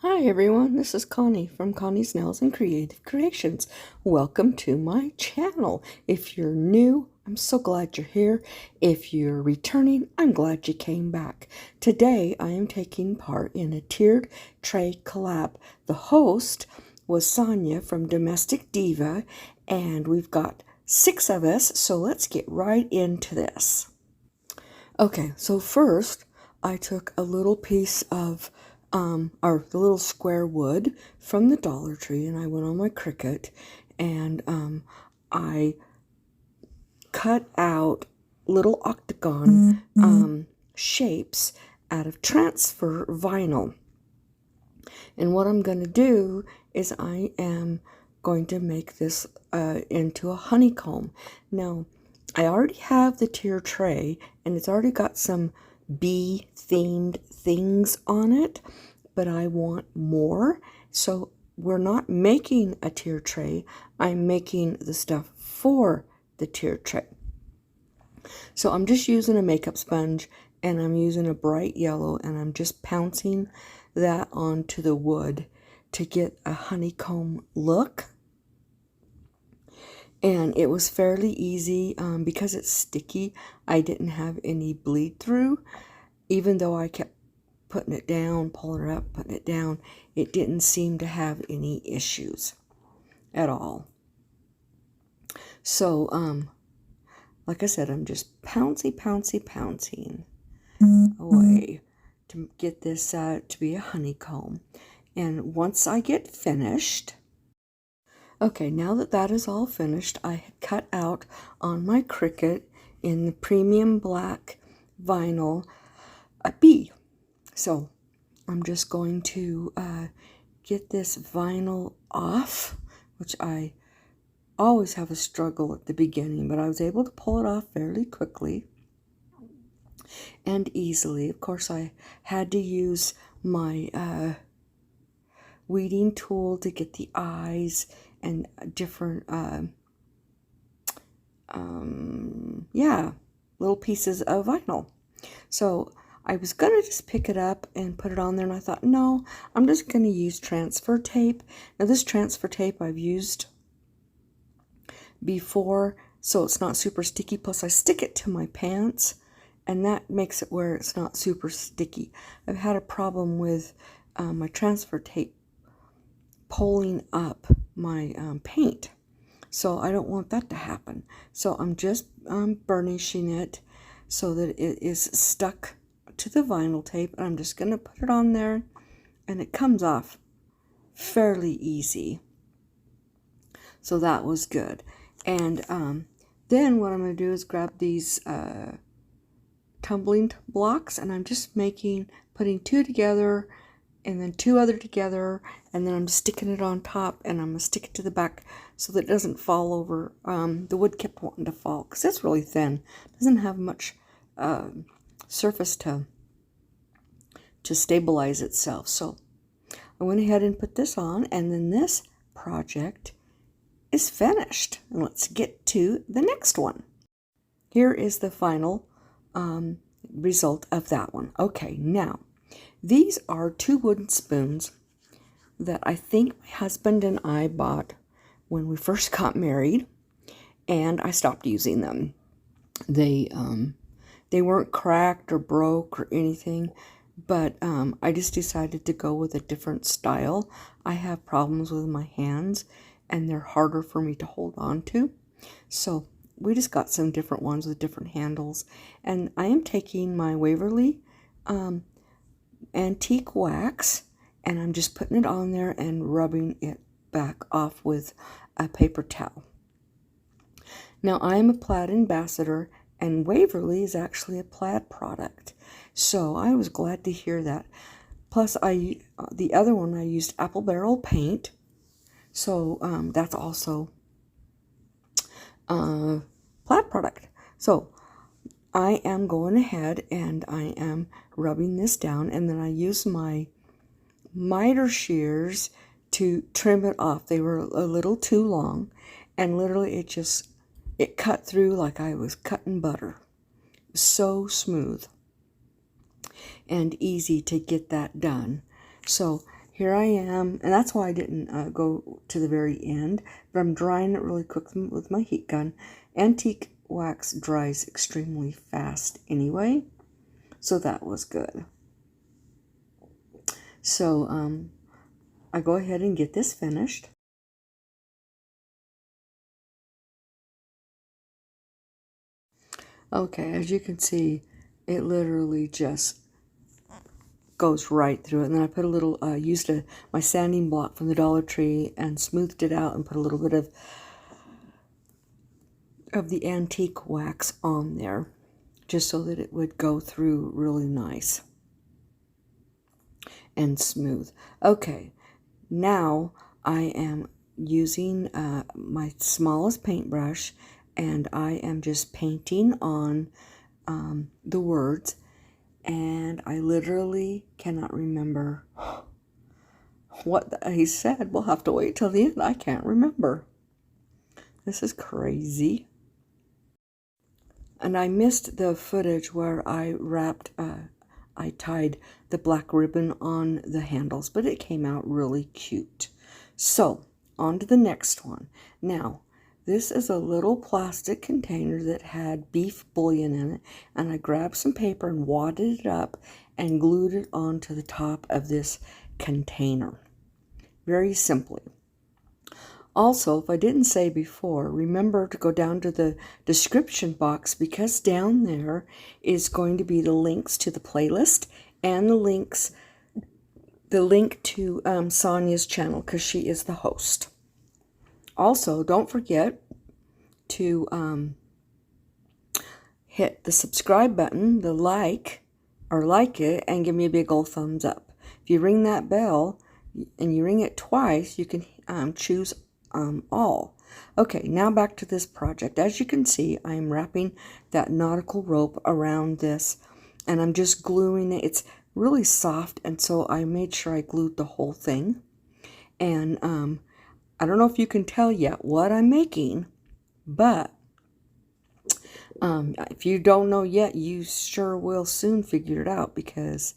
Hi everyone, this is Connie from Connie's Nails and Creative Creations. Welcome to my channel. If you're new, I'm so glad you're here. If you're returning, I'm glad you came back. Today I am taking part in a tiered tray collab. The host was Sonia from Domestic Diva, and we've got 6 of us, so let's get right into this. Okay, so first I took a little piece of or the little square wood from the Dollar Tree, and I went on my Cricut and I cut out little octagon shapes out of transfer vinyl. And what I'm going to do is I am going to make this into a honeycomb. Now, I already have the tier tray, and it's already got some bee-themed things on it, but I want more. So we're not making a tier tray. I'm making the stuff for the tier tray. So I'm just using a makeup sponge, and I'm using a bright yellow, and I'm just pouncing that onto the wood to get a honeycomb look. And it was fairly easy because it's sticky. I didn't have any bleed through. Even though I kept putting it down, pulling it up, putting it down, it didn't seem to have any issues at all. So, like I said, I'm just pouncing away to get this to be a honeycomb. And once I get finished, okay, now that that is all finished, I had cut out on my Cricut in the premium black vinyl a bee. So I'm just going to get this vinyl off, which I always have a struggle at the beginning, but I was able to pull it off fairly quickly and easily. Of course, I had to use my weeding tool to get the eyes and different little pieces of vinyl. So I was gonna just pick it up and put it on there, and I thought, no, I'm just gonna use transfer tape. Now this transfer tape I've used before, so it's not super sticky. Plus I stick it to my pants, and that makes it where it's not super sticky. I've had a problem with my transfer tape pulling up my paint, so I don't want that to happen. So I'm just burnishing it so that it is stuck to the vinyl tape, and I'm just going to put it on there, and it comes off fairly easy. So that was good. And then what I'm going to do is grab these tumbling blocks, and I'm just putting 2 together and then 2 other together, and then I'm sticking it on top, and I'm going to stick it to the back so that it doesn't fall over. The wood kept wanting to fall because it's really thin. It doesn't have much surface to stabilize itself. So I went ahead and put this on, and then this project is finished. And let's get to the next one. Here is the final result of that one. Okay, now these are 2 wooden spoons that I think my husband and I bought when we first got married, and I stopped using them. They weren't cracked or broke or anything, but I just decided to go with a different style. I have problems with my hands, and they're harder for me to hold on to. So we just got some different ones with different handles. And I am taking my Waverly antique wax, and I'm just putting it on there and rubbing it back off with a paper towel. Now, I am a Plaid ambassador, and Waverly is actually a Plaid product. So I was glad to hear that. Plus, the other one I used apple barrel paint. So that's also a Plaid product. So I am going ahead and I am rubbing this down, and then I use my miter shears to trim it off. They were a little too long, and literally it cut through like I was cutting butter. It was so smooth and easy to get that done. So here I am, and that's why I didn't go to the very end, but I'm drying it really quick with my heat gun. Antique wax dries extremely fast anyway, so that was good. So I go ahead and get this finished. Okay, as you can see, it literally just goes right through it. And then I put a little, used my sanding block from the Dollar Tree and smoothed it out and put a little bit of the antique wax on there, just so that it would go through really nice and smooth. Okay, now I am using my smallest paintbrush, and I am just painting on the words, and I literally cannot remember what he said. We'll have to wait till the end. I can't remember. This is crazy. And I missed the footage where I I tied the black ribbon on the handles, but it came out really cute. So, on to the next one. Now, this is a little plastic container that had beef bouillon in it, and I grabbed some paper and wadded it up and glued it onto the top of this container. Very simply. Also, if I didn't say before, remember to go down to the description box, because down there is going to be the links to the playlist and the link to Sonia's channel, because she is the host. Also, don't forget to hit the subscribe button, the like it, and give me a big old thumbs up. If you ring that bell and you ring it twice, you can choose all. Okay, now back to this project. As you can see, I am wrapping that nautical rope around this, and I'm just gluing it. It's really soft, and so I made sure I glued the whole thing. And I don't know if you can tell yet what I'm making, but if you don't know yet, you sure will soon figure it out, because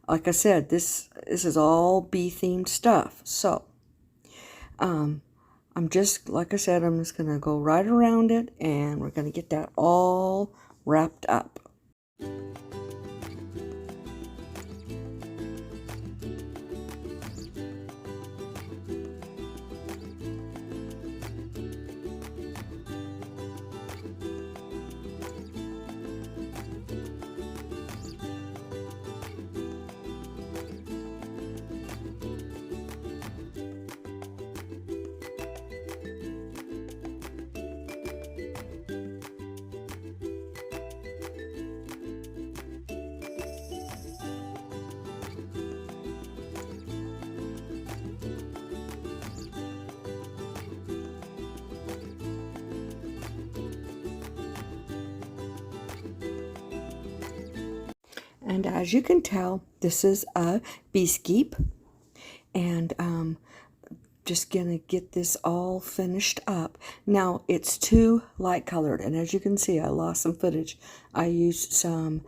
like I said, this is all bee-themed stuff. So I'm just, like I said, I'm just going to go right around it, and we're going to get that all wrapped up. And as you can tell, this is a beeskeep, and just gonna get this all finished up. Now it's too light colored, and as you can see, I lost some footage. I used some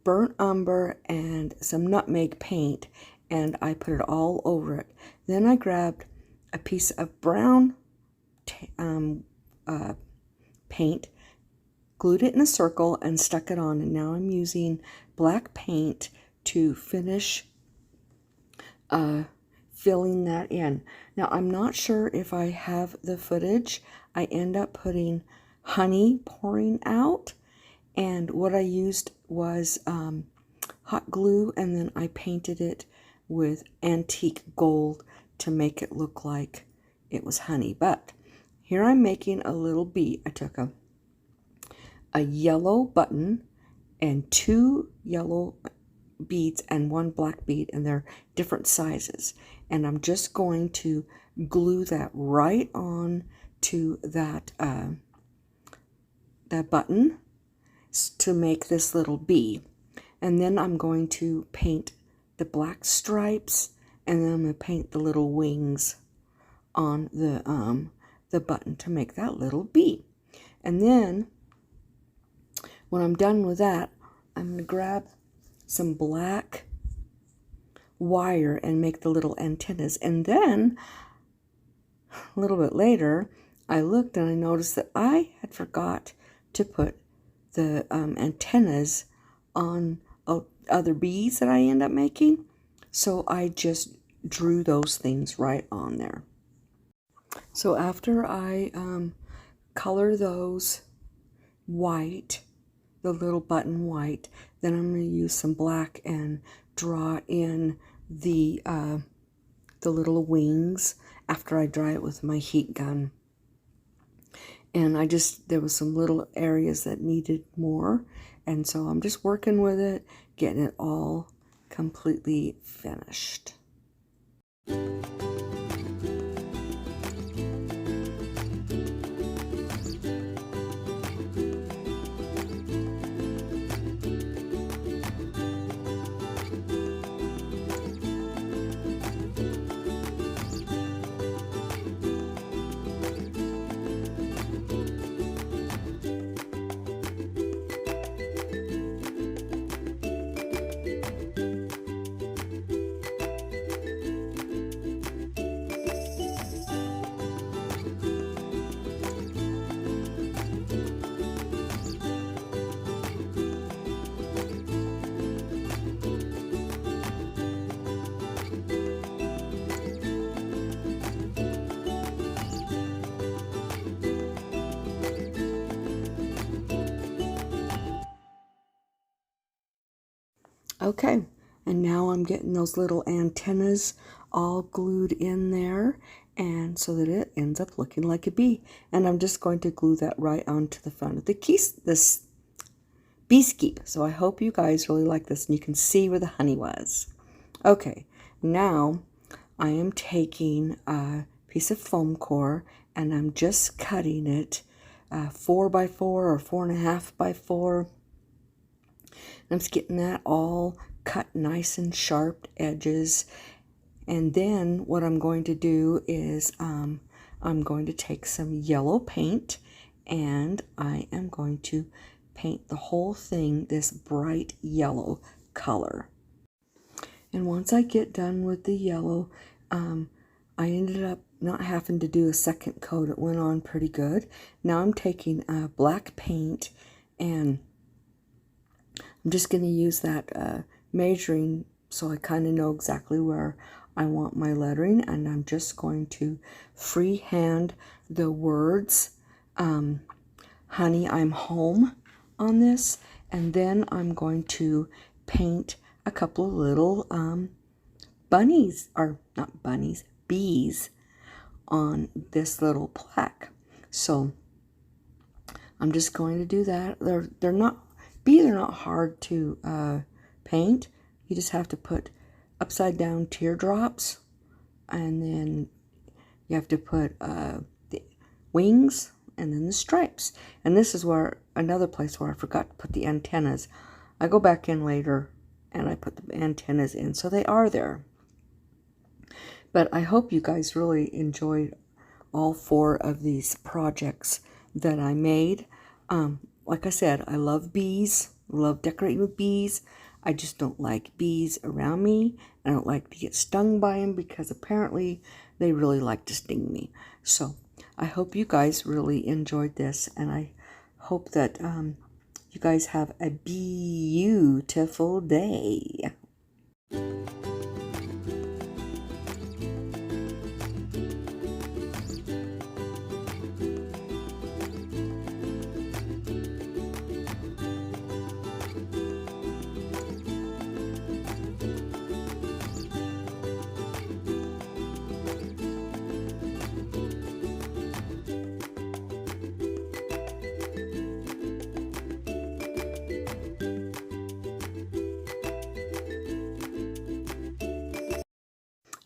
burnt umber and some nutmeg paint, and I put it all over it. Then I grabbed a piece of brown paint, glued it in a circle, and stuck it on. And now I'm using black paint to finish filling that in. Now I'm not sure if I have the footage. I end up putting honey pouring out, and what I used was hot glue, and then I painted it with antique gold to make it look like it was honey. But here I'm making a little bee. I took a yellow button and 2 yellow beads and 1 black bead, and they're different sizes, and I'm just going to glue that right on to that that button to make this little bee. And then I'm going to paint the black stripes, and then I'm going to paint the little wings on the button to make that little bee. And then when I'm done with that, I'm going to grab some black wire and make the little antennas. And then a little bit later, I looked and I noticed that I had forgot to put the antennas on other bees that I end up making. So I just drew those things right on there. So after I color those white, the little button white, then I'm going to use some black and draw in the little wings after I dry it with my heat gun. And there was some little areas that needed more, and so I'm just working with it, getting it all completely finished. Okay, and now I'm getting those little antennas all glued in there, and so that it ends up looking like a bee. And I'm just going to glue that right onto the front of this bee skeep. So I hope you guys really like this, and you can see where the honey was. Okay, now I am taking a piece of foam core, and I'm just cutting it 4 by 4 or 4.5 by 4. I'm just getting that all cut nice and sharp edges. And then what I'm going to do is I'm going to take some yellow paint, and I am going to paint the whole thing this bright yellow color. And once I get done with the yellow, I ended up not having to do a second coat. It went on pretty good. Now I'm taking black paint, and I'm just going to use that measuring so I kind of know exactly where I want my lettering, and I'm just going to freehand the words honey, I'm home on this, and then I'm going to paint a couple of little bunnies, or not bunnies, bees on this little plaque. So I'm just going to do that. They're not hard to paint. You just have to put upside down teardrops, and then you have to put the wings and then the stripes. And this is where another place where I forgot to put the antennas. I go back in later and I put the antennas in, so they are there. But I hope you guys really enjoyed all 4 of these projects that I made. Like I said, I love bees, love decorating with bees. I just don't like bees around me. I don't like to get stung by them, because apparently they really like to sting me. So I hope you guys really enjoyed this, and I hope that you guys have a beautiful day.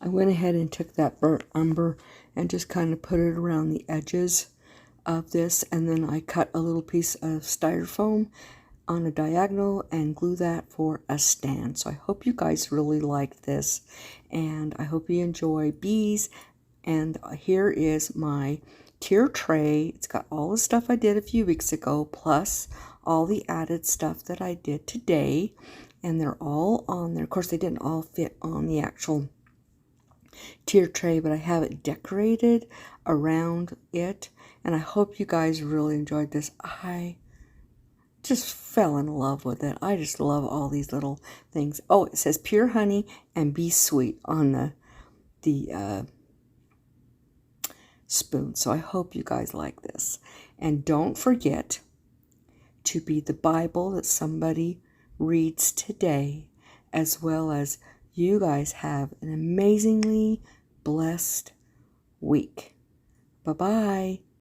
I went ahead and took that burnt umber and just kind of put it around the edges of this, and then I cut a little piece of styrofoam on a diagonal and glue that for a stand. So I hope you guys really like this, and I hope you enjoy bees. And here is my tier tray. It's got all the stuff I did a few weeks ago, plus all the added stuff that I did today. and they're all on there. Of course, they didn't all fit on the actual tier tray, but I have it decorated around it, and I hope you guys really enjoyed this. I just fell in love with it. I just love all these little things. Oh, it says pure honey and be sweet on the spoon. So I hope you guys like this. And don't forget to be the Bible that somebody reads today, as well as you guys have an amazingly blessed week. Bye-bye.